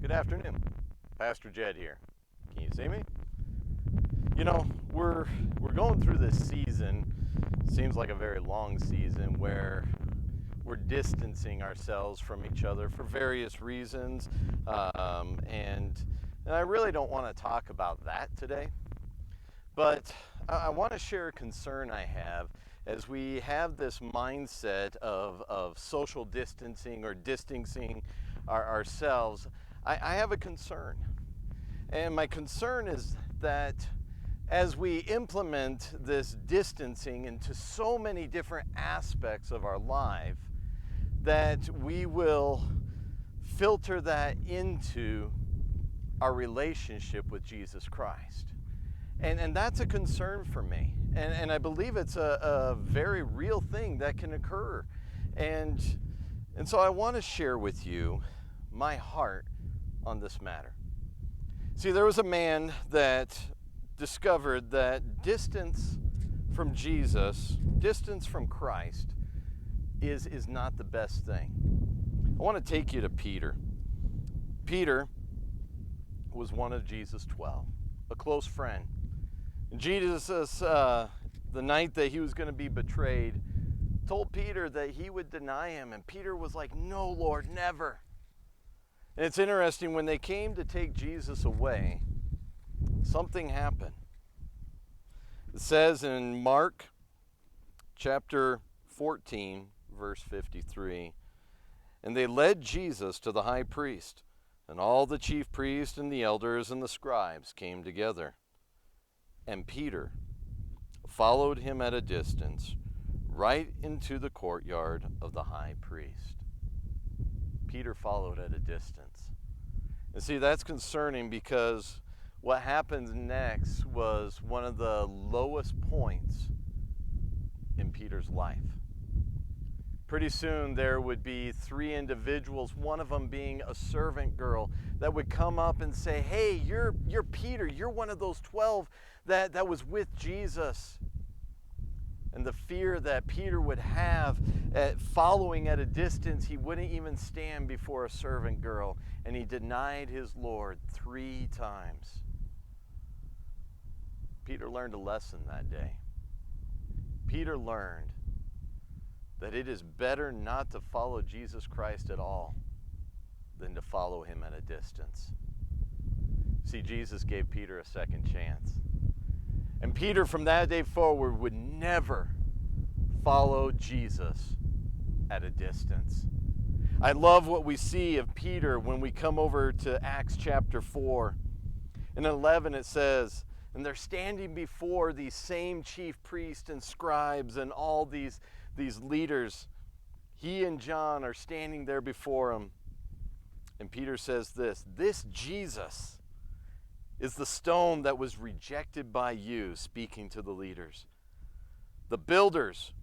Good afternoon. Pastor Jed here. Can you see me? You know, we're going through this season. Seems like a very long season where we're distancing ourselves from each other for various reasons, and I really don't want to talk about that today. But I want to share a concern I have as we have this mindset of social distancing or distancing ourselves. I have a concern. And my concern is that as we implement this distancing into so many different aspects of our life, that we will filter that into our relationship with Jesus Christ. And that's a concern for me. And I believe it's a very real thing that can occur. And so I want to share with you my heart on this matter. See, there was a man that discovered that distance from Jesus, distance from Christ, is not the best thing. I want to take you to Peter. Peter was one of Jesus' 12, a close friend. And Jesus, the night that he was going to be betrayed, told Peter that he would deny him. And Peter was like, "No, Lord, never." And it's interesting, when they came to take Jesus away, something happened. It says in Mark chapter 14, verse 53, "And they led Jesus to the high priest, and all the chief priests and the elders and the scribes came together. And Peter followed him at a distance, right into the courtyard of the high priest." Peter followed at a distance. And see, that's concerning, because what happens next was one of the lowest points in Peter's life. Pretty soon there would be three individuals, one of them being a servant girl, that would come up and say, "Hey, you're Peter, you're one of those 12 that was with Jesus." And the fear that Peter would have at following at a distance, he wouldn't even stand before a servant girl, and he denied his Lord 3 times. Peter learned a lesson that day. Peter learned that it is better not to follow Jesus Christ at all than to follow him at a distance. See, Jesus gave Peter a second chance. And Peter, from that day forward, would never follow Jesus at a distance. I love what we see of Peter when we come over to Acts chapter 4. In 11 it says, "And they're standing before these same chief priests and scribes and all these leaders. He and John are standing there before him. And Peter says this Jesus is the stone that was rejected by you," speaking to the leaders, "the builders,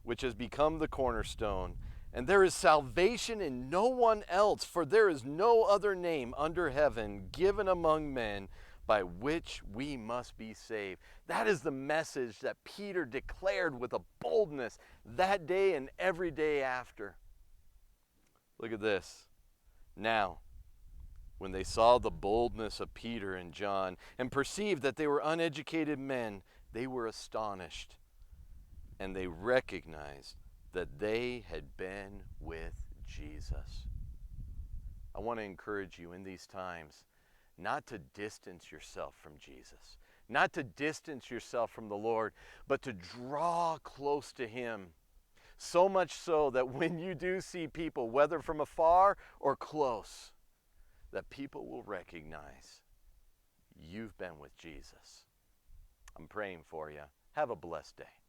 which has become the cornerstone. And there is salvation in no one else, for there is no other name under heaven given among men by which we must be saved." That is the message that Peter declared with a boldness that day and every day after. Look at this. "Now, when they saw the boldness of Peter and John and perceived that they were uneducated men, they were astonished, and they recognized that they had been with Jesus." I want to encourage you in these times not to distance yourself from Jesus, not to distance yourself from the Lord, but to draw close to him. So much so that when you do see people, whether from afar or close, that people will recognize you've been with Jesus. I'm praying for you. Have a blessed day.